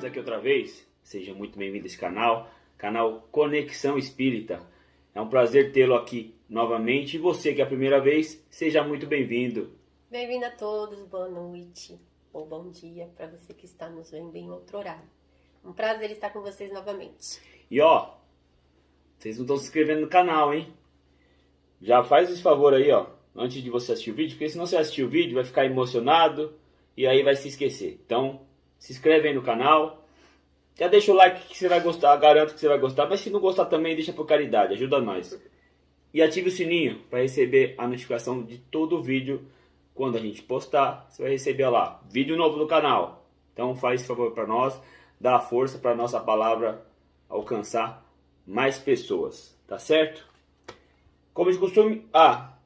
Estamos aqui outra vez, seja muito bem-vindo a esse canal Conexão Espírita. É um prazer tê-lo aqui novamente e você que é a primeira vez, seja muito bem-vindo. Bem-vindo a todos, boa noite ou bom dia para você que está nos vendo em outro horário. Um prazer estar com vocês novamente. E ó, vocês não estão se inscrevendo no canal, hein? Já faz esse favor aí, ó, antes de você assistir o vídeo, porque se não você assistir o vídeo vai ficar emocionado e aí vai se esquecer. Então, se inscreve aí no canal. Já deixa o like que você vai gostar, garanto que você vai gostar. Mas se não gostar também, deixa por caridade, ajuda nós. E ative o sininho para receber a notificação de todo o vídeo. Quando a gente postar, você vai receber lá, vídeo novo no canal. Então faz esse favor para nós, dá força para nossa palavra alcançar mais pessoas, tá certo? Como de costume, a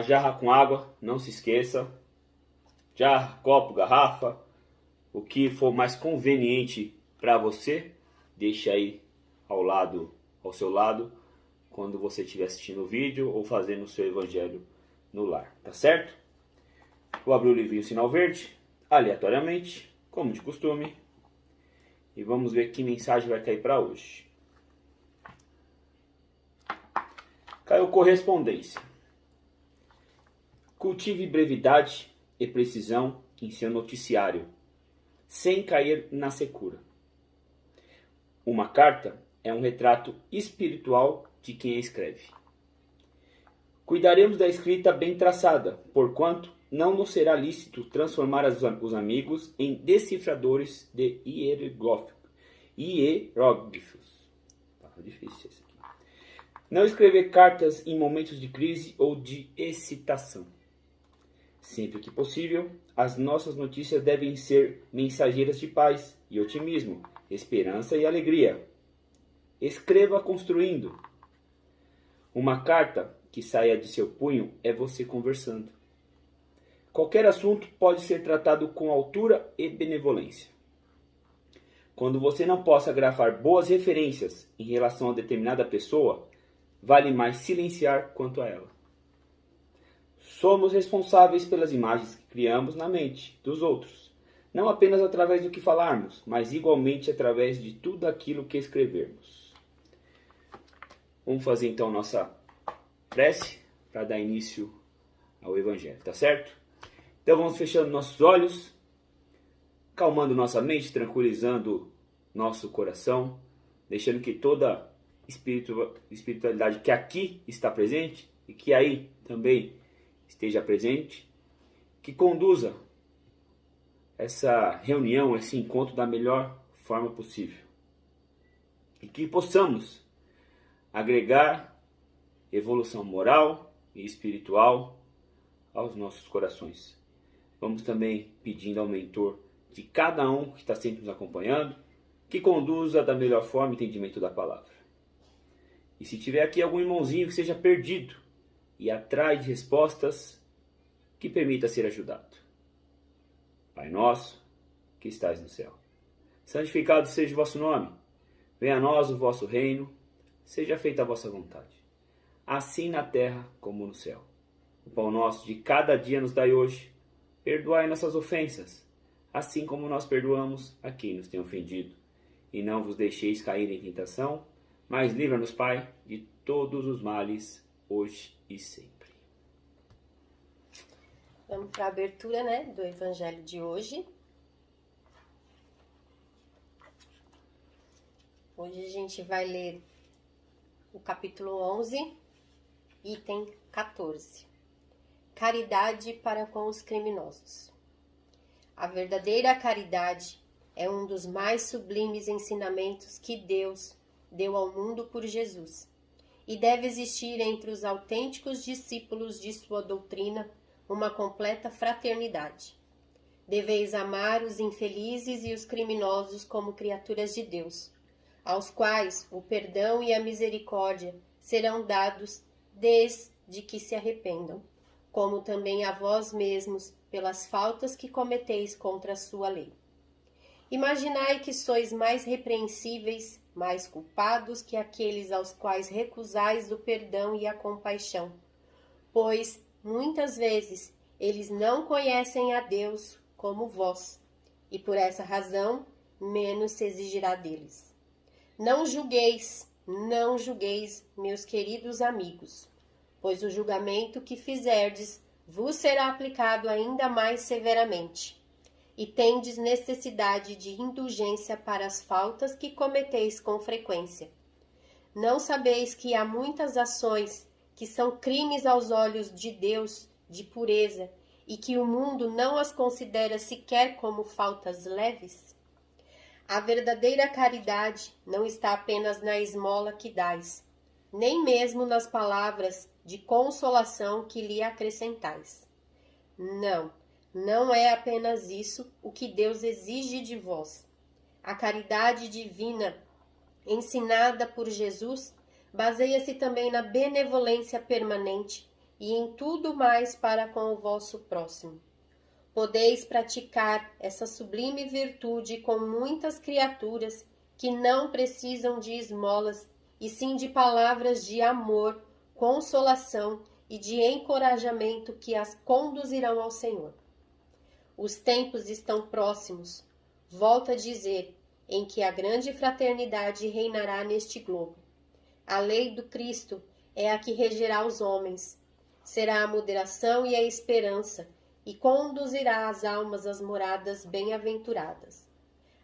jarra com água, não se esqueça. Jarra, copo, garrafa, o que for mais conveniente para você, deixe aí ao seu lado, quando você estiver assistindo o vídeo ou fazendo o seu evangelho no lar, tá certo? Vou abrir o livrinho Sinal Verde, aleatoriamente, como de costume, e vamos ver que mensagem vai cair para hoje. Caiu correspondência. Cultive brevidade e precisão em seu noticiário, sem cair na secura. Uma carta é um retrato espiritual de quem a escreve. Cuidaremos da escrita bem traçada, porquanto não nos será lícito transformar os amigos em decifradores de hieróglifos. Difícil isso aqui. Não escrever cartas em momentos de crise ou de excitação. Sempre que possível, as nossas notícias devem ser mensageiras de paz e otimismo, esperança e alegria. Escreva construindo. Uma carta que saia de seu punho é você conversando. Qualquer assunto pode ser tratado com altura e benevolência. Quando você não possa grafar boas referências em relação a determinada pessoa, vale mais silenciar quanto a ela. Somos responsáveis pelas imagens que criamos na mente dos outros, não apenas através do que falarmos, mas igualmente através de tudo aquilo que escrevermos. Vamos fazer então nossa prece para dar início ao Evangelho, tá certo? Então vamos fechando nossos olhos, calmando nossa mente, tranquilizando nosso coração, deixando que toda espiritualidade que aqui está presente e que aí também esteja presente, que conduza essa reunião, esse encontro da melhor forma possível. E que possamos agregar evolução moral e espiritual aos nossos corações. Vamos também pedindo ao mentor de cada um que está sempre nos acompanhando, que conduza da melhor forma o entendimento da palavra. E se tiver aqui algum irmãozinho que seja perdido e atrás de respostas, que permita ser ajudado. Pai nosso, que estais no céu, santificado seja o vosso nome. Venha a nós o vosso reino, seja feita a vossa vontade, assim na terra como no céu. O pão nosso de cada dia nos dai hoje. Perdoai nossas ofensas, assim como nós perdoamos a quem nos tem ofendido. E não vos deixeis cair em tentação, mas livra-nos, Pai, de todos os males, hoje e sempre. Vamos para a abertura, do Evangelho de hoje. Hoje a gente vai ler o capítulo 11, item 14. Caridade para com os criminosos. A verdadeira caridade é um dos mais sublimes ensinamentos que Deus deu ao mundo por Jesus, e deve existir entre os autênticos discípulos de sua doutrina uma completa fraternidade. Deveis amar os infelizes e os criminosos como criaturas de Deus, aos quais o perdão e a misericórdia serão dados desde que se arrependam, como também a vós mesmos pelas faltas que cometeis contra a sua lei. Imaginai que sois mais repreensíveis, mais culpados que aqueles aos quais recusais o perdão e a compaixão, pois muitas vezes eles não conhecem a Deus como vós, e por essa razão menos se exigirá deles. Não julgueis, não julgueis, meus queridos amigos, pois o julgamento que fizerdes vos será aplicado ainda mais severamente. E tendes necessidade de indulgência para as faltas que cometeis com frequência. Não sabeis que há muitas ações que são crimes aos olhos de Deus, de pureza, e que o mundo não as considera sequer como faltas leves? A verdadeira caridade não está apenas na esmola que dais, nem mesmo nas palavras de consolação que lhe acrescentais. Não, não é apenas isso o que Deus exige de vós. A caridade divina, ensinada por Jesus, baseia-se também na benevolência permanente e em tudo mais para com o vosso próximo. Podeis praticar essa sublime virtude com muitas criaturas que não precisam de esmolas, e sim de palavras de amor, consolação e de encorajamento que as conduzirão ao Senhor. Os tempos estão próximos, volto a dizer, em que a grande fraternidade reinará neste globo. A lei do Cristo é a que regerá os homens. Será a moderação e a esperança, e conduzirá as almas às moradas bem-aventuradas.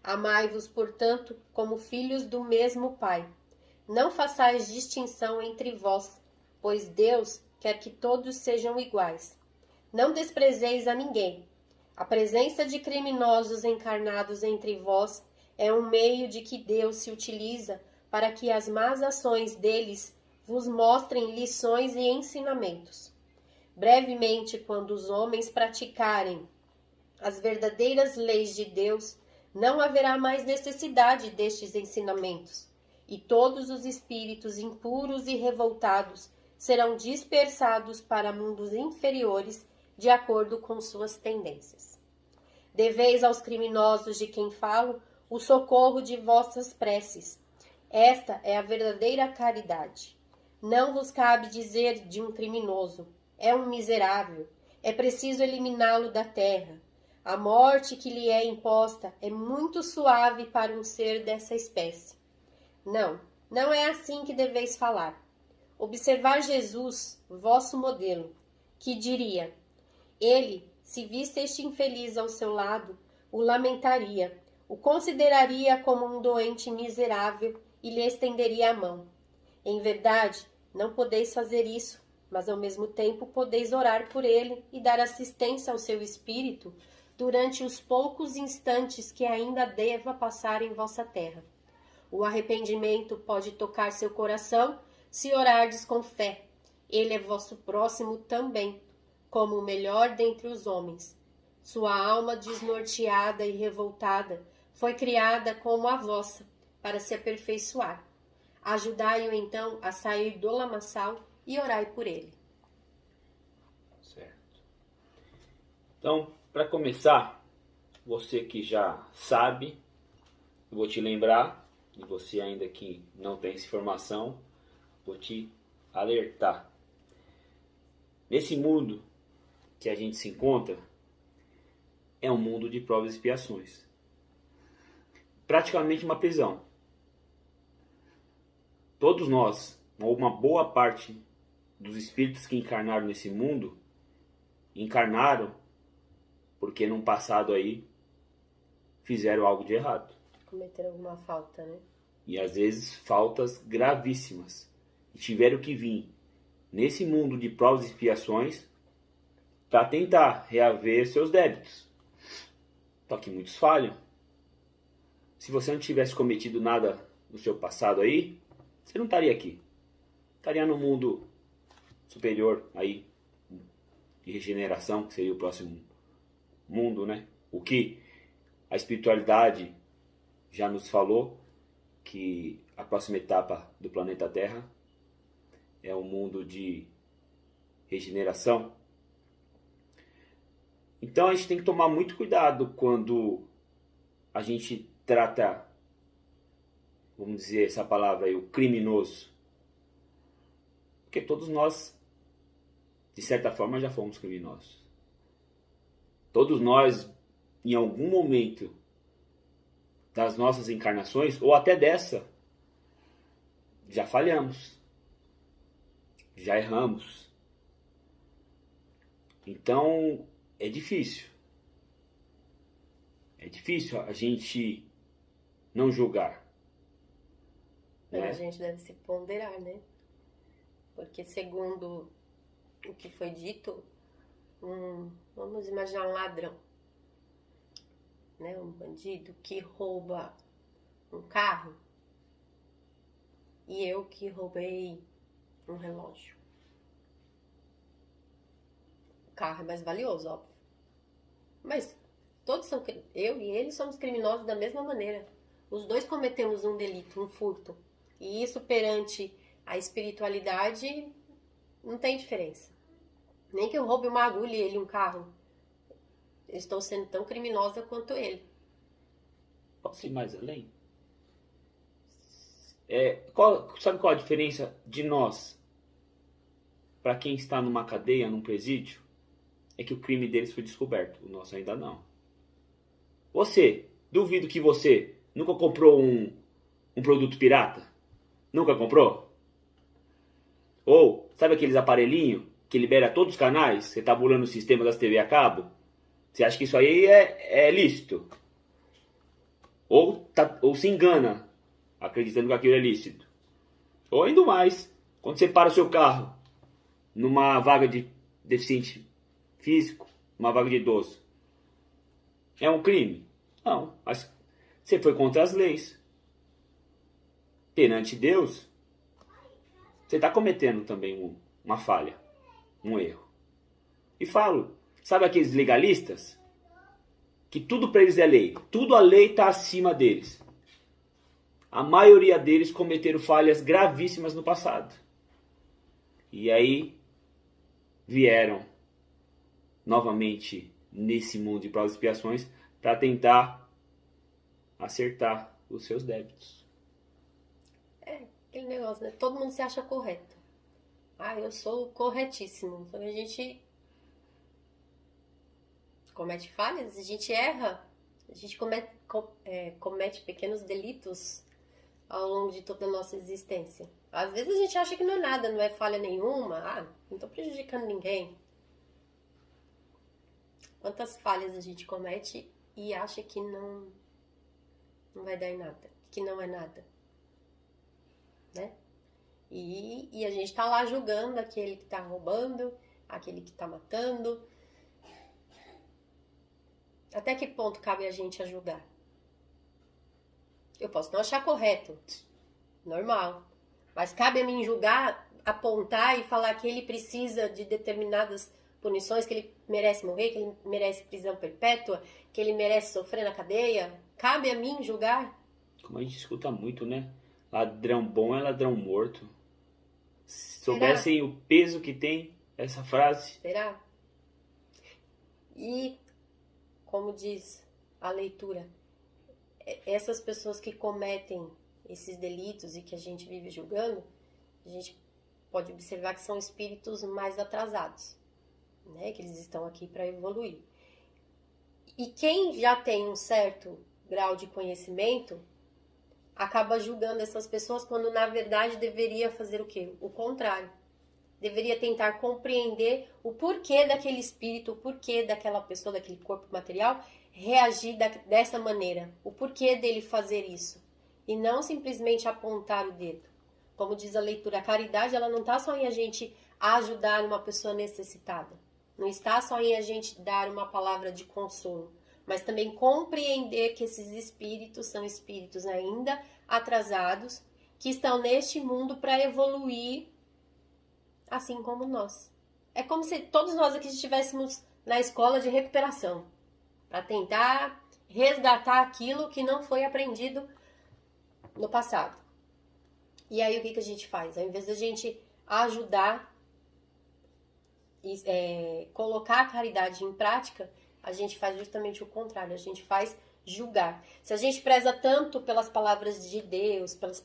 Amai-vos, portanto, como filhos do mesmo Pai. Não façais distinção entre vós, pois Deus quer que todos sejam iguais. Não desprezeis a ninguém. A presença de criminosos encarnados entre vós é um meio de que Deus se utiliza para que as más ações deles vos mostrem lições e ensinamentos. Brevemente, quando os homens praticarem as verdadeiras leis de Deus, não haverá mais necessidade destes ensinamentos, e todos os espíritos impuros e revoltados serão dispersados para mundos inferiores de acordo com suas tendências. Deveis aos criminosos de quem falo o socorro de vossas preces. Esta é a verdadeira caridade. Não vos cabe dizer de um criminoso: é um miserável, é preciso eliminá-lo da terra. A morte que lhe é imposta é muito suave para um ser dessa espécie. Não, não é assim que deveis falar. Observar Jesus, vosso modelo, que diria: ele, se visse este infeliz ao seu lado, o lamentaria, o consideraria como um doente miserável e lhe estenderia a mão. Em verdade, não podeis fazer isso, mas ao mesmo tempo podeis orar por ele e dar assistência ao seu espírito durante os poucos instantes que ainda deva passar em vossa terra. O arrependimento pode tocar seu coração se orardes com fé. Ele é vosso próximo também, como o melhor dentre os homens. Sua alma desnorteada e revoltada foi criada como a vossa, para se aperfeiçoar. Ajudai-o então a sair do lamaçal e orai por ele. Certo. Então, para começar, você que já sabe, eu vou te lembrar, e você ainda que não tem essa informação, vou te alertar. Nesse mundo que a gente se encontra, é um mundo de provas e expiações. Praticamente uma prisão. Todos nós, ou uma boa parte dos espíritos que encarnaram nesse mundo, encarnaram porque num passado aí fizeram algo de errado. Cometeram alguma falta, né? E às vezes faltas gravíssimas. E tiveram que vir nesse mundo de provas e expiações para tentar reaver seus débitos. Só que muitos falham. Se você não tivesse cometido nada no seu passado aí, você não estaria aqui. Estaria no mundo superior aí, de regeneração, que seria o próximo mundo, né? O que a espiritualidade já nos falou, que a próxima etapa do planeta Terra é um mundo de regeneração. Então a gente tem que tomar muito cuidado quando a gente trata, vamos dizer essa palavra aí, o criminoso. Porque todos nós, de certa forma, já fomos criminosos. Todos nós, em algum momento, das nossas encarnações, ou até dessa, já falhamos, já erramos. Então, é difícil. É difícil a gente não julgar. Mas Né? a gente deve se ponderar, né? Porque segundo o que foi dito, vamos imaginar um ladrão, né? Um bandido que rouba um carro e eu que roubei um relógio. O carro é mais valioso, óbvio. Mas todos são, eu e ele somos criminosos da mesma maneira. Os dois cometemos um delito, um furto. E isso perante a espiritualidade não tem diferença. Nem que eu roube uma agulha e ele um carro. Eu estou sendo tão criminosa quanto ele. Posso ir mais além? Sabe qual a diferença de nós para quem está numa cadeia, num presídio? É que o crime deles foi descoberto, o nosso ainda não. Você, duvido que você nunca comprou um produto pirata? Nunca comprou? Ou, sabe aqueles aparelhinhos que libera todos os canais? Você tá burlando o sistema das TV a cabo? Você acha que isso aí é lícito? Ou se engana, acreditando que aquilo é lícito? Ou ainda mais, quando você para o seu carro numa vaga de deficiente físico, uma vaga de idoso, é um crime? Não, mas você foi contra as leis. Perante Deus, você está cometendo também uma falha, um erro. E falo, sabe aqueles legalistas? Que tudo para eles é lei. Tudo a lei está acima deles. A maioria deles cometeram falhas gravíssimas no passado. E aí vieram novamente nesse mundo de provas e expiações para tentar acertar os seus débitos. É, aquele negócio, né? Todo mundo se acha correto. Ah, eu sou corretíssimo. Então a gente comete falhas, a gente erra, a gente comete pequenos delitos ao longo de toda a nossa existência. Às vezes a gente acha que não é nada, não é falha nenhuma, não estou prejudicando ninguém. Quantas falhas a gente comete e acha que não vai dar em nada, que não é nada, né? E a gente tá lá julgando aquele que tá roubando, aquele que tá matando. Até que ponto cabe a gente a julgar? Eu posso não achar correto, normal. Mas cabe a mim julgar, apontar e falar que ele precisa de determinadas punições, que ele merece morrer, que ele merece prisão perpétua, que ele merece sofrer na cadeia? Cabe a mim julgar? Como a gente escuta muito, né? Ladrão bom é ladrão morto. Se soubessem o peso que tem essa frase. Será? E, como diz a leitura, essas pessoas que cometem esses delitos e que a gente vive julgando, a gente pode observar que são espíritos mais atrasados, né? Que eles estão aqui para evoluir. E quem já tem um certo grau de conhecimento acaba julgando essas pessoas quando na verdade deveria fazer o quê? O contrário. Deveria tentar compreender o porquê daquele espírito, o porquê daquela pessoa, daquele corpo material reagir dessa maneira, o porquê dele fazer isso, e não simplesmente apontar o dedo. Como diz a leitura, a caridade ela não está só em a gente ajudar uma pessoa necessitada, não está só em a gente dar uma palavra de consolo, mas também compreender que esses espíritos são espíritos ainda atrasados, que estão neste mundo para evoluir assim como nós. É como se todos nós aqui estivéssemos na escola de recuperação, para tentar resgatar aquilo que não foi aprendido no passado. E aí o que a gente faz? Ao invés da gente ajudar e colocar a caridade em prática, a gente faz justamente o contrário, a gente faz julgar. Se a gente preza tanto pelas palavras de Deus, pelas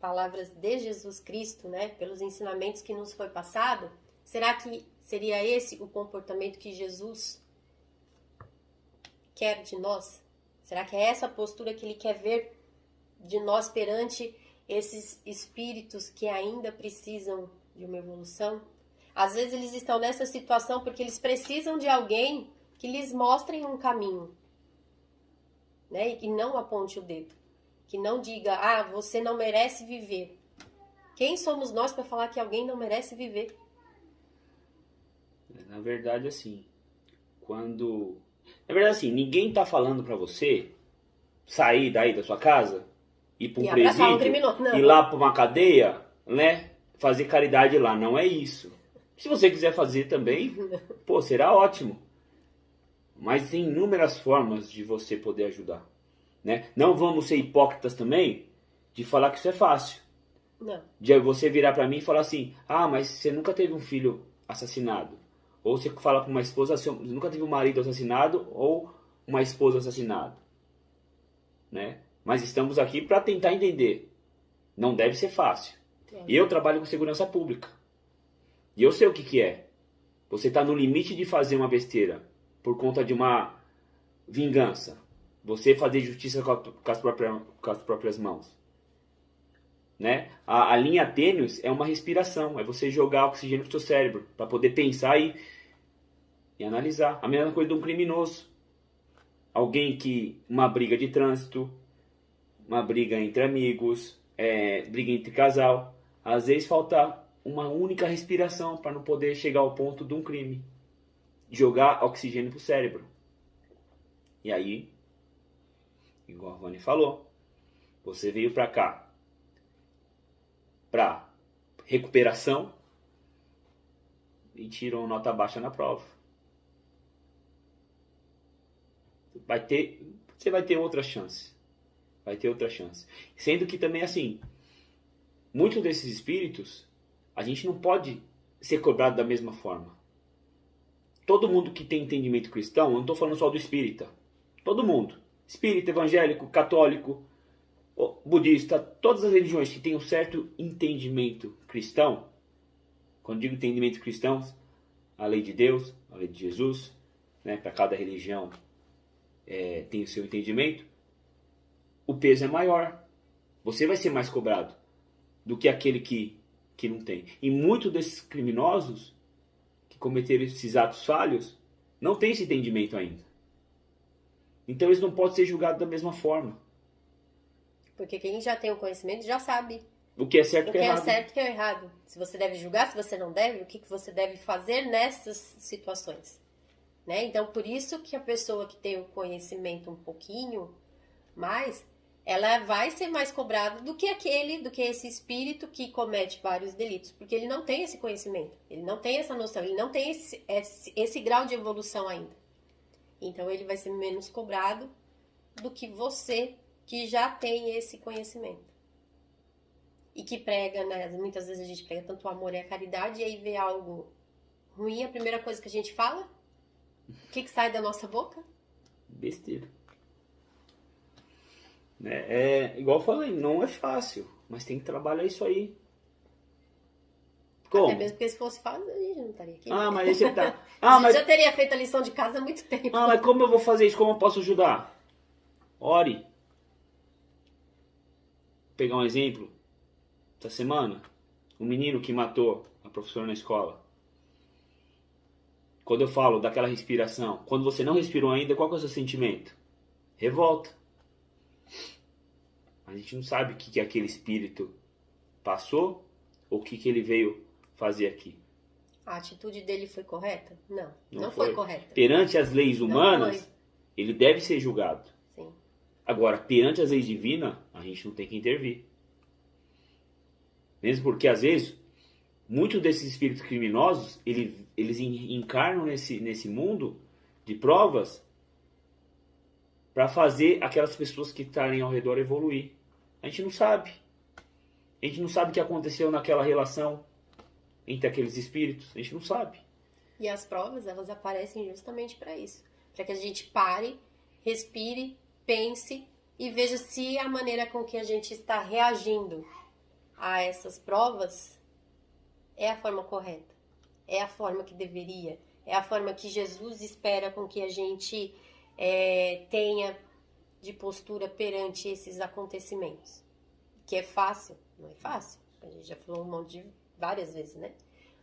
palavras de Jesus Cristo, né, pelos ensinamentos que nos foi passado, será que seria esse o comportamento que Jesus quer de nós? Será que é essa postura que ele quer ver de nós perante esses espíritos que ainda precisam de uma evolução? Às vezes eles estão nessa situação porque eles precisam de alguém que lhes mostre um caminho, né? E que não aponte o dedo, que não diga, ah, você não merece viver. Quem somos nós para falar que alguém não merece viver? Na verdade, assim, Na verdade, assim, ninguém tá falando pra você sair daí da sua casa, ir pra um E abraçar um presídio, criminoso. Não. ir lá pra uma cadeia, né? Fazer caridade lá. Não é isso. Se você quiser fazer também, pô, será ótimo. Mas tem inúmeras formas de você poder ajudar, né? Não vamos ser hipócritas também de falar que isso é fácil. Não. De você virar pra mim e falar assim, ah, mas você nunca teve um filho assassinado. Ou você fala pra uma esposa, você nunca teve um marido assassinado ou uma esposa assassinada, né? Mas estamos aqui para tentar entender. Não deve ser fácil. Eu trabalho com segurança pública. E eu sei o que é. Você está no limite de fazer uma besteira por conta de uma vingança. Você fazer justiça com as próprias mãos. Né? A linha tênue é uma respiração. É você jogar oxigênio pro seu cérebro para poder pensar e analisar. A mesma coisa de um criminoso. Alguém que... Uma briga de trânsito, uma briga entre amigos, briga entre casal. Às vezes falta uma única respiração para não poder chegar ao ponto de um crime. Jogar oxigênio pro cérebro. E aí, igual a Vânia falou, você veio para cá para recuperação e tirou nota baixa na prova. Você vai ter outra chance. Vai ter outra chance. Sendo que também, assim, muitos desses espíritos, a gente não pode ser cobrado da mesma forma. Todo mundo que tem entendimento cristão, eu não estou falando só do espírita. Todo mundo. Espírita, evangélico, católico, budista, todas as religiões que têm um certo entendimento cristão. Quando digo entendimento cristão, a lei de Deus, a lei de Jesus, né, para cada religião tem o seu entendimento, o peso é maior. Você vai ser mais cobrado do que aquele que não tem. E muitos desses criminosos que cometeram esses atos falhos não têm esse entendimento ainda. Então eles não podem ser julgados da mesma forma. Porque quem já tem o conhecimento já sabe O que é certo e o que é errado. O que é certo e o que é errado. Se você deve julgar, se você não deve, o que você deve fazer nessas situações. Né? Então, por isso que a pessoa que tem o conhecimento um pouquinho mais, ela vai ser mais cobrada do que esse espírito que comete vários delitos. Porque ele não tem esse conhecimento, ele não tem essa noção, ele não tem esse grau de evolução ainda. Então, ele vai ser menos cobrado do que você que já tem esse conhecimento. E que prega, né? Muitas vezes a gente prega tanto o amor e a caridade e aí vê algo ruim, a primeira coisa que a gente fala, o que sai da nossa boca? Besteira. Igual eu falei, não é fácil, mas tem que trabalhar isso aí. Como? Até mesmo porque se fosse fácil, a gente não estaria aqui. Ah, mas aí você tá... a gente já teria feito a lição de casa há muito tempo. Ah, mas como eu vou fazer isso? Como eu posso ajudar? Ore. Vou pegar um exemplo. Essa semana, um menino que matou a professora na escola. Quando eu falo daquela respiração, quando você não respirou ainda, qual que é o seu sentimento? Revolta. A gente não sabe o que aquele espírito passou ou o que ele veio fazer aqui. A atitude dele foi correta? Não foi correta. Perante as leis humanas, ele deve ser julgado. Sim. Agora, perante as leis divinas, a gente não tem que intervir. Mesmo porque, às vezes, muitos desses espíritos criminosos, eles encarnam nesse mundo de provas para fazer aquelas pessoas que estarem ao redor evoluir. A gente não sabe. A gente não sabe o que aconteceu naquela relação entre aqueles espíritos. A gente não sabe. E as provas, elas aparecem justamente para isso. Para que a gente pare, respire, pense e veja se a maneira com que a gente está reagindo a essas provas é a forma correta, é a forma que deveria, é a forma que Jesus espera com que a gente tenha de postura perante esses acontecimentos? Que é fácil? Não é fácil. A gente já falou várias vezes, né?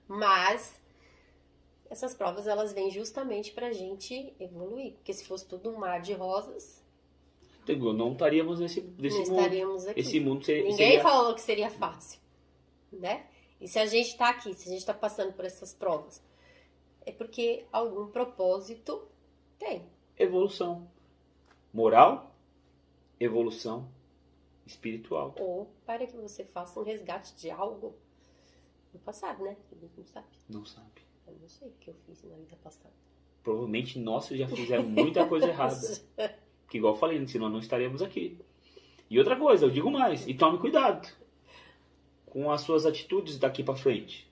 Mas essas provas, elas vêm justamente pra gente evoluir. Porque se fosse tudo um mar de rosas, não estaríamos nesse não mundo. estaríamos aqui. Esse mundo Ninguém seria... falou que seria fácil, né? E se a gente tá aqui, se a gente tá passando por essas provas, é porque algum propósito tem. Evolução moral, evolução espiritual. Ou para que você faça um resgate de algo no passado, né? A gente não sabe. Não sabe. Eu não sei o que eu fiz na vida passada. Provavelmente nós já fizemos muita coisa errada. Que igual eu falei, senão não estaríamos aqui. E outra coisa, eu digo mais, e tome cuidado com as suas atitudes daqui pra frente.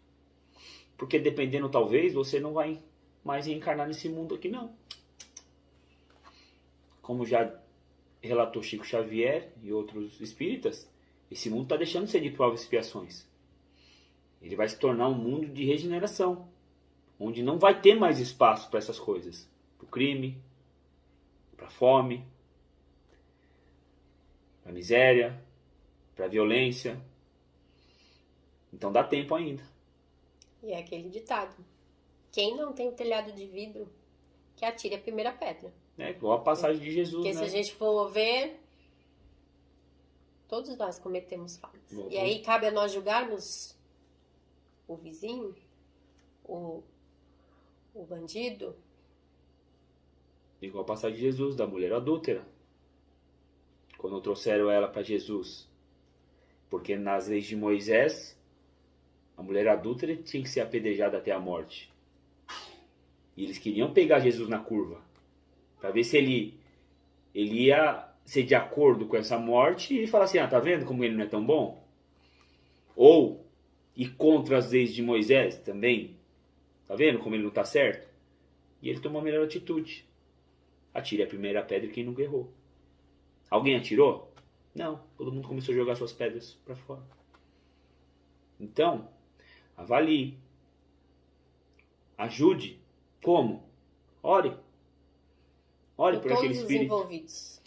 Porque dependendo, talvez, você não vai mais reencarnar nesse mundo aqui, não. Como já relatou Chico Xavier e outros espíritas, esse mundo está deixando de ser de provas e expiações. Ele vai se tornar um mundo de regeneração, onde não vai ter mais espaço para essas coisas. Para o crime, para a fome, para a miséria, para a violência. Então dá tempo ainda. E é aquele ditado: quem não tem o telhado de vidro, que atire a primeira pedra. É igual a passagem de Jesus, Porque né? se a gente for ver, todos nós cometemos falhas. Bom, E aí cabe a nós julgarmos o vizinho, o bandido. Igual a passagem de Jesus, da mulher adúltera. Quando trouxeram ela para Jesus. Porque nas leis de Moisés, a mulher adúltera tinha que ser apedrejada até a morte. E eles queriam pegar Jesus na curva. Para ver se ele ia ser de acordo com essa morte e falar assim, tá vendo como ele não é tão bom? Ou ir contra as leis de Moisés também. Tá vendo como ele não tá certo? E ele tomou a melhor atitude. Atire a primeira pedra quem nunca errou. Alguém atirou? Não. Todo mundo começou a jogar suas pedras para fora. Então, avalie. Ajude. Como? Ore. Ore por aquele espírito. Envolvidos.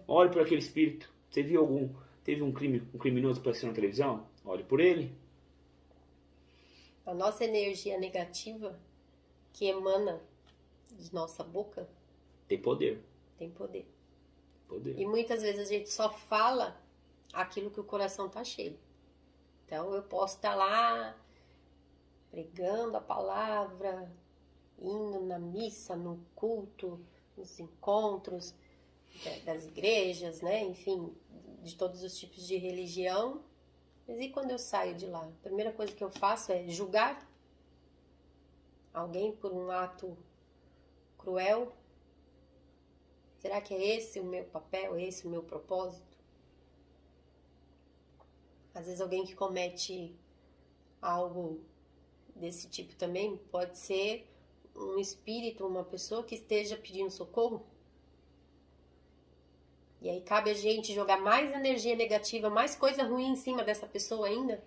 Ore por aquele espírito. Você viu teve um criminoso aparecendo na televisão? Ore por ele. A nossa energia negativa que emana de nossa boca tem poder. Tem poder. Poder. E muitas vezes a gente só fala aquilo que o coração tá cheio. Então eu posso estar lá pregando a palavra, indo na missa, no culto, nos encontros das igrejas, né? Enfim, de todos os tipos de religião. Mas e quando eu saio de lá? A primeira coisa que eu faço é julgar alguém por um ato cruel? Será que é esse o meu papel, esse o meu propósito? Às vezes alguém que comete algo desse tipo também pode ser um espírito, uma pessoa que esteja pedindo socorro. E aí cabe a gente jogar mais energia negativa, mais coisa ruim em cima dessa pessoa ainda.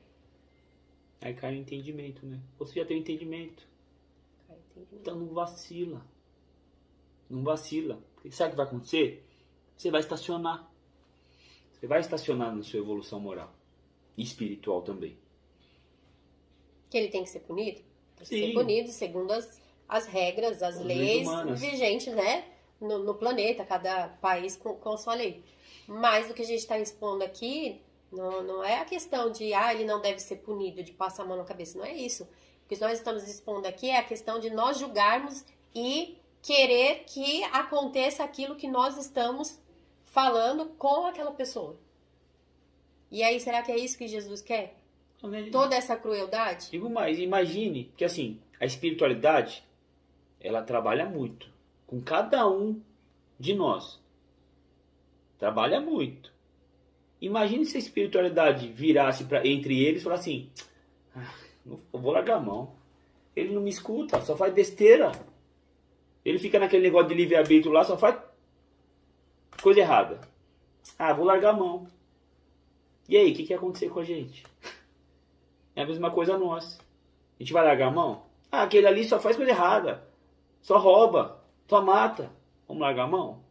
Aí cai o entendimento, né? Você já tem o entendimento. Então não vacila. Não vacila. Porque sabe o que vai acontecer? Você vai estacionar. Você vai estacionar na sua evolução moral. E espiritual também. Que ele tem que ser punido? Tem que Sim. ser punido segundo as regras, as leis vigentes, né? No planeta, cada país com a sua lei. Mas o que a gente está expondo aqui não é a questão de ele não deve ser punido, de passar a mão na cabeça. Não é isso. O que nós estamos expondo aqui é a questão de nós julgarmos e querer que aconteça aquilo que nós estamos falando com aquela pessoa. E aí, será que é isso que Jesus quer? Toda essa crueldade? Digo mais, imagine que assim, a espiritualidade, ela trabalha muito com cada um de nós. Trabalha muito. Imagine se a espiritualidade virasse entre eles e falasse assim, eu vou largar a mão. Ele não me escuta, só faz besteira. Ele fica naquele negócio de livre-arbítrio lá, só faz coisa errada. Vou largar a mão. E aí, o que ia acontecer com a gente? É a mesma coisa a nós. A gente vai largar a mão? Aquele ali só faz coisa errada. Só rouba. Só mata. Vamos largar a mão?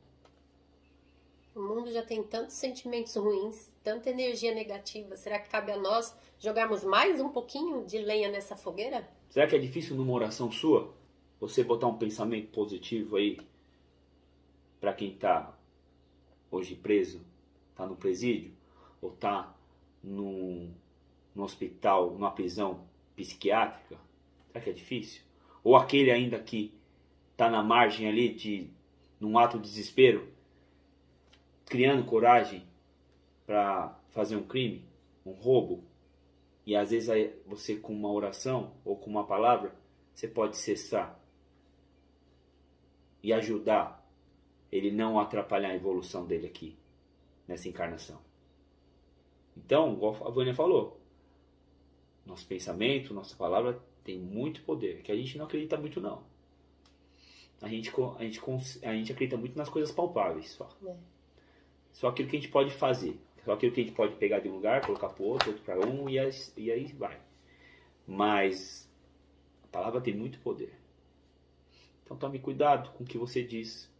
O mundo já tem tantos sentimentos ruins, tanta energia negativa. Será que cabe a nós jogarmos mais um pouquinho de lenha nessa fogueira? Será que é difícil numa oração sua você botar um pensamento positivo aí para quem está hoje preso, está no presídio ou está no hospital, numa prisão psiquiátrica? Será que é difícil? Ou aquele ainda que está na margem ali num ato de desespero, criando coragem para fazer um crime, um roubo, e às vezes aí você com uma oração ou com uma palavra, você pode cessar e ajudar ele não atrapalhar a evolução dele aqui, nessa encarnação. Então, igual a Vânia falou, nosso pensamento, nossa palavra tem muito poder, que a gente não acredita muito não. A gente acredita muito nas coisas palpáveis só. Só aquilo que a gente pode fazer. Só aquilo que a gente pode pegar de um lugar, colocar para o outro para um e aí vai. Mas a palavra tem muito poder. Então tome cuidado com o que você diz.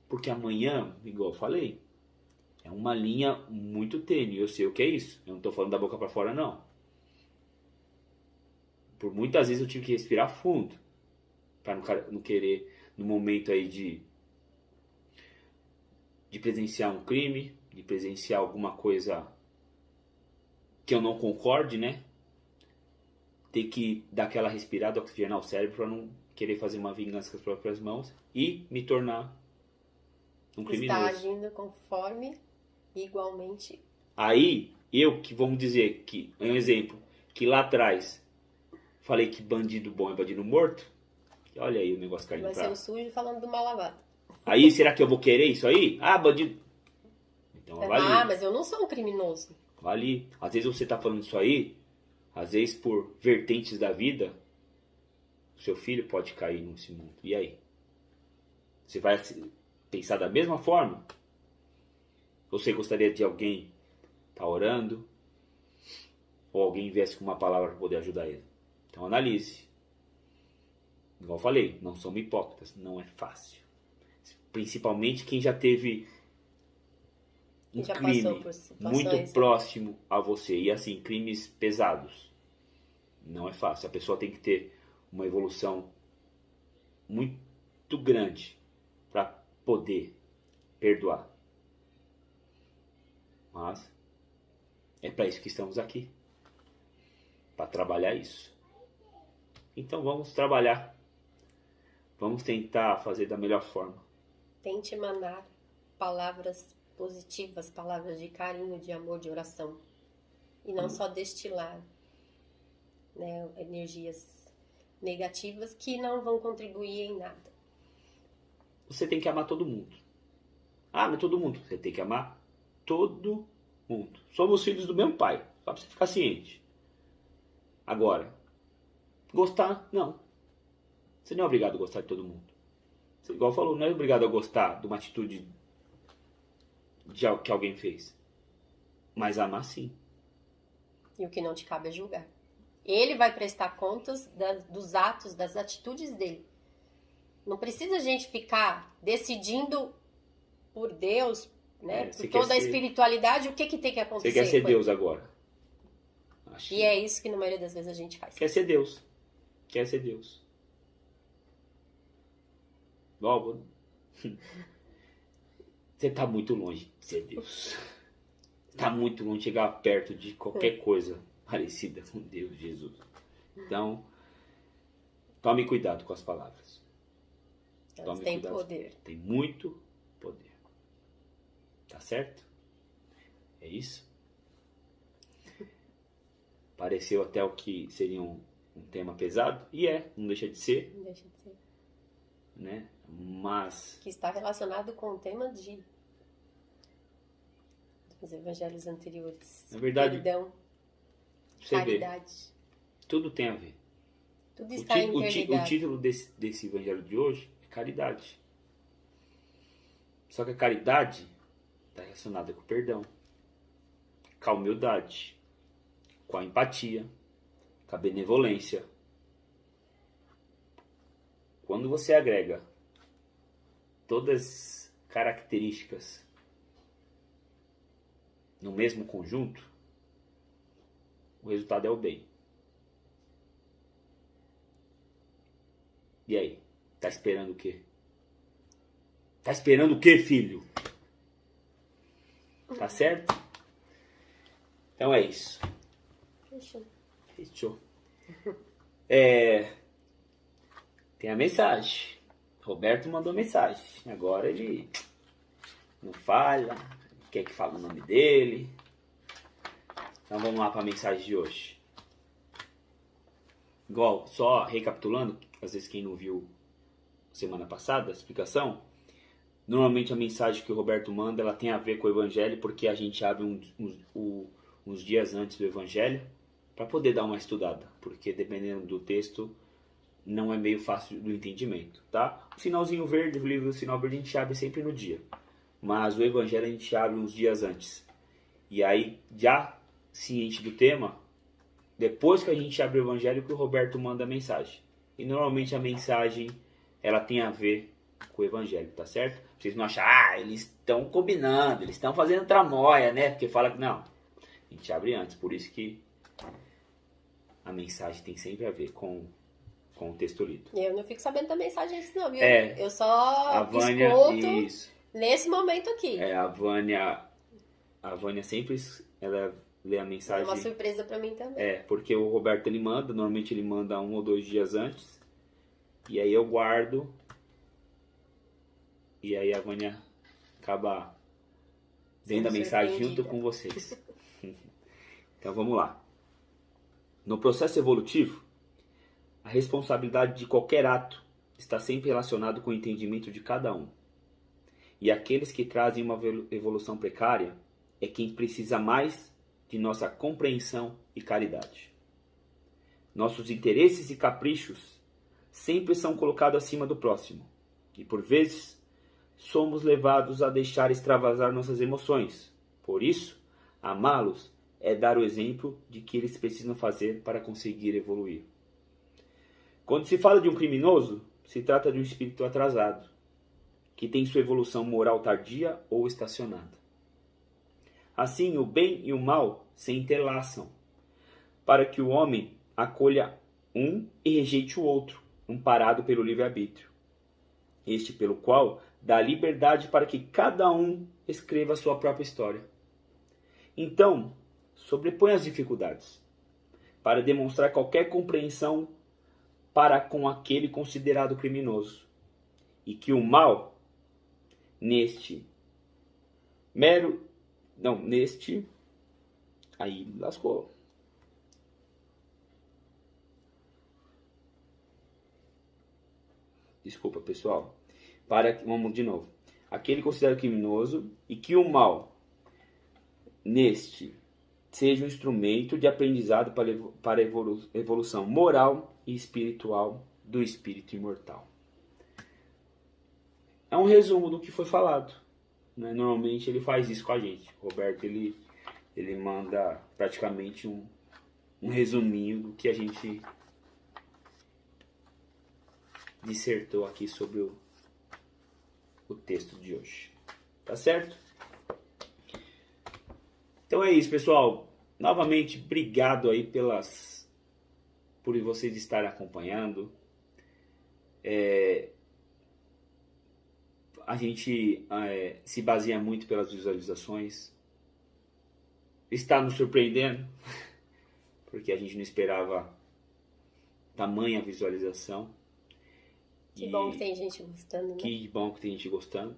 Porque amanhã, igual eu falei, é uma linha muito tênue. Eu sei o que é isso. Eu não estou falando da boca para fora, não. Por muitas vezes eu tive que respirar fundo. Para não querer, no momento aí de presenciar um crime, de presenciar alguma coisa que eu não concorde, né? Ter que dar aquela respirada, oxigenar o cérebro para não querer fazer uma vingança com as próprias mãos e me tornar um criminoso. Está agindo conforme, igualmente. Aí, que vamos dizer, que é um exemplo, que lá atrás falei que bandido bom é bandido morto, olha aí o negócio caindo vai pra... ser o sujo falando do mal lavado. Aí, será que eu vou querer isso aí? Ah, bandido... Então, avalie. Mas eu não sou um criminoso. Avalie. Às vezes você tá falando isso aí, às vezes por vertentes da vida, o seu filho pode cair nesse mundo. E aí? Você vai pensar da mesma forma? Você gostaria de alguém estar orando? Ou alguém viesse com uma palavra para poder ajudar ele? Então analise. Igual eu falei, não somos hipócritas, não é fácil. Principalmente quem já teve um crime muito próximo a você. E assim, crimes pesados. Não é fácil. A pessoa tem que ter uma evolução muito grande para poder perdoar. Mas é para isso que estamos aqui. Para trabalhar isso. Então vamos trabalhar. Vamos tentar fazer da melhor forma. Tente emanar palavras positivas, palavras de carinho, de amor, de oração. E não só destilar, né, energias negativas que não vão contribuir em nada. Você tem que amar todo mundo. Ah, mas todo mundo. Você tem que amar todo mundo. Somos filhos do mesmo pai. Só pra você ficar ciente. Agora, gostar, não. Você não é obrigado a gostar de todo mundo. Você, igual falou, não é obrigado a gostar de uma atitude que alguém fez. Mas amar sim. E o que não te cabe é julgar. Ele vai prestar contas dos atos, das atitudes dele. Não precisa a gente ficar decidindo por Deus, né, por toda a espiritualidade, o que tem que acontecer. Você quer ser Deus agora. E é isso que na maioria das vezes a gente faz. Quer ser Deus. Quer ser Deus. Logo, você está muito longe de ser Deus. Está muito longe de chegar perto de qualquer coisa parecida com Deus, Jesus. Então, tome cuidado com as palavras. Elas têm poder. Tem muito poder. Tá certo? É isso? Pareceu até o que seria um tema pesado. E não deixa de ser. Não deixa de ser. Né? Mas... que está relacionado com o tema dos evangelhos anteriores. Na verdade, perdão, caridade. Tudo tem a ver. Tudo está interligado. O título desse evangelho de hoje é caridade. Só que a caridade está relacionada com o perdão, com a humildade, com a empatia, com a benevolência. Quando você agrega todas as características no mesmo conjunto, o resultado é o bem. E aí? Tá esperando o quê? Tá esperando o quê, filho? Tá certo? Então é isso. Fechou. Tem a mensagem. Roberto mandou mensagem. Agora ele não fala, quer que fale o nome dele. Então vamos lá para a mensagem de hoje. Igual, só recapitulando, às vezes quem não viu semana passada a explicação, normalmente a mensagem que o Roberto manda, ela tem a ver com o Evangelho, porque a gente abre uns dias antes do Evangelho para poder dar uma estudada, porque dependendo do texto não é meio fácil do entendimento, tá? O sinalzinho verde, o livro do sinal verde a gente abre sempre no dia, mas o Evangelho a gente abre uns dias antes. E aí, já ciente do tema, depois que a gente abre o Evangelho, que o Roberto manda a mensagem. E normalmente a mensagem, ela tem a ver com o Evangelho, tá certo? Vocês não acham, eles estão combinando, eles estão fazendo tramóia, né? Porque fala que não. A gente abre antes, por isso que a mensagem tem sempre a ver com o texto lido. Eu não fico sabendo da mensagem antes não, viu? É, eu só a Vânia, escuto isso. Nesse momento aqui. A Vânia sempre ela lê a mensagem. É uma surpresa pra mim também. Porque o Roberto ele manda, normalmente ele manda 1 ou 2 dias antes. E aí eu guardo. E aí a Vânia acaba vendo a mensagem junto com vocês. Então vamos lá. No processo evolutivo, a responsabilidade de qualquer ato está sempre relacionado com o entendimento de cada um. E aqueles que trazem uma evolução precária é quem precisa mais de nossa compreensão e caridade. Nossos interesses e caprichos sempre são colocados acima do próximo. E por vezes, somos levados a deixar extravasar nossas emoções. Por isso, amá-los é dar o exemplo de que eles precisam fazer para conseguir evoluir. Quando se fala de um criminoso, se trata de um espírito atrasado, que tem sua evolução moral tardia ou estacionada. Assim, o bem e o mal se entrelaçam, para que o homem acolha um e rejeite o outro, amparado pelo livre-arbítrio. Este pelo qual dá liberdade para que cada um escreva a sua própria história. Então, sobrepõe as dificuldades, para demonstrar qualquer compreensão para com aquele considerado criminoso, e que o mal, aí lascou. Desculpa, pessoal. Vamos de novo. Aquele considerado criminoso e que o mal neste seja um instrumento de aprendizado para a evolução moral e espiritual do espírito imortal. É um resumo do que foi falado. Né? Normalmente ele faz isso com a gente. O Roberto ele manda praticamente um resuminho do que a gente dissertou aqui sobre o texto de hoje. Tá certo? Então é isso, pessoal. Novamente, obrigado aí por vocês estarem acompanhando. A gente se baseia muito pelas visualizações. Está nos surpreendendo, porque a gente não esperava tamanha visualização. Que bom que tem gente gostando, né? Que bom que tem gente gostando.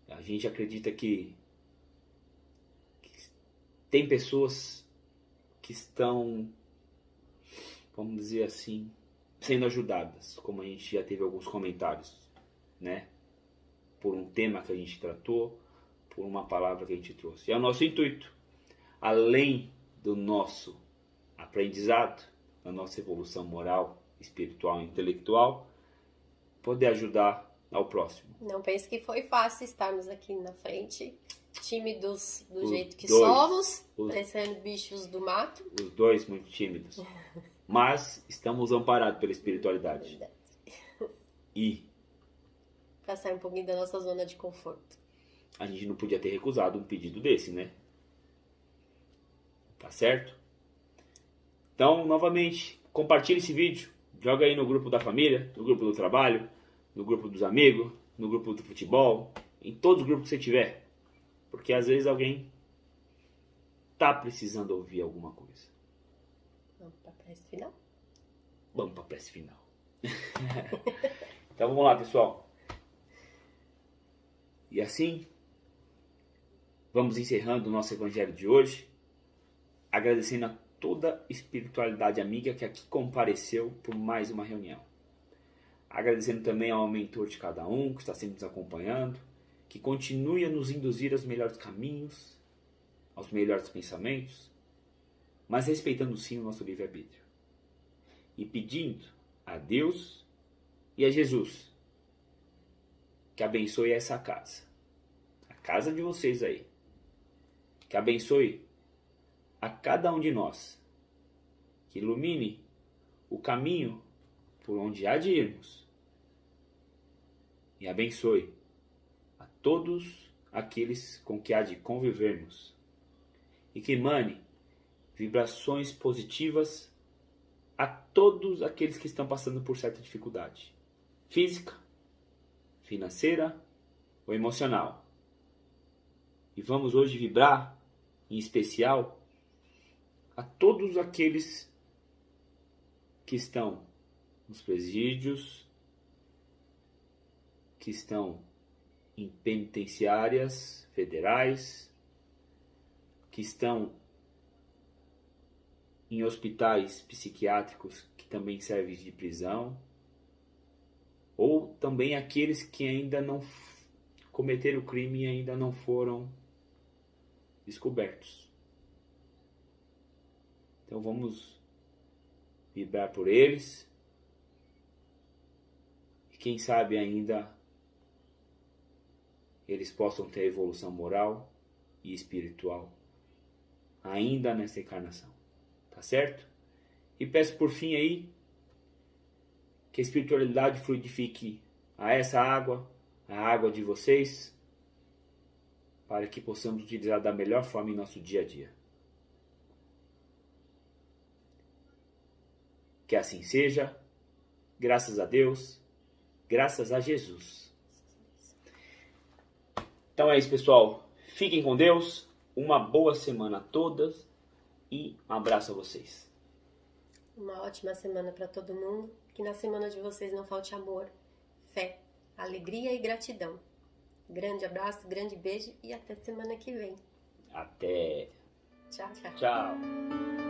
A gente acredita que tem pessoas que estão, vamos dizer assim, sendo ajudadas, como a gente já teve alguns comentários, né? Por um tema que a gente tratou, por uma palavra que a gente trouxe. É o nosso intuito, além do nosso aprendizado, da nossa evolução moral, espiritual e intelectual, poder ajudar ao próximo. Não pense que foi fácil estarmos aqui na frente, tímidos do jeito que somos, parecendo bichos do mato. Os dois muito tímidos. Mas estamos amparados pela espiritualidade. Verdade. E para sair um pouquinho da nossa zona de conforto. a gente não podia ter recusado um pedido desse, né? Tá certo? Então, novamente, compartilhe esse vídeo. Joga aí no grupo da família, no grupo do trabalho, no grupo dos amigos, no grupo do futebol, em todos os grupos que você tiver. Porque às vezes alguém tá precisando ouvir alguma coisa. Vamos para a prece final? Vamos para a prece final. Então vamos lá, pessoal. E assim, vamos encerrando o nosso evangelho de hoje, agradecendo a toda a espiritualidade amiga que aqui compareceu por mais uma reunião. Agradecendo também ao mentor de cada um que está sempre nos acompanhando, que continue a nos induzir aos melhores caminhos, aos melhores pensamentos, mas respeitando sim o nosso livre-arbítrio. E pedindo a Deus e a Jesus que abençoe essa casa, a casa de vocês aí, que abençoe a cada um de nós, que ilumine o caminho por onde há de irmos e abençoe a todos aqueles com que há de convivermos e que emane vibrações positivas a todos aqueles que estão passando por certa dificuldade física, financeira ou emocional. E vamos hoje vibrar, em especial, a todos aqueles que estão nos presídios, que estão em penitenciárias federais, que estão em hospitais psiquiátricos que também servem de prisão, ou também aqueles que ainda não cometeram o crime e ainda não foram descobertos. Então vamos vibrar por eles e quem sabe ainda eles possam ter evolução moral e espiritual ainda nesta encarnação. Tá certo? E peço por fim aí que a espiritualidade fluidifique a essa água, a água de vocês, para que possamos utilizar da melhor forma em nosso dia a dia. Que assim seja, graças a Deus, graças a Jesus. Então é isso, pessoal. Fiquem com Deus, uma boa semana a todas e um abraço a vocês. Uma ótima semana para todo mundo. Que na semana de vocês não falte amor, fé, alegria e gratidão. Grande abraço, grande beijo e até semana que vem. Até. Tchau, tchau. Tchau.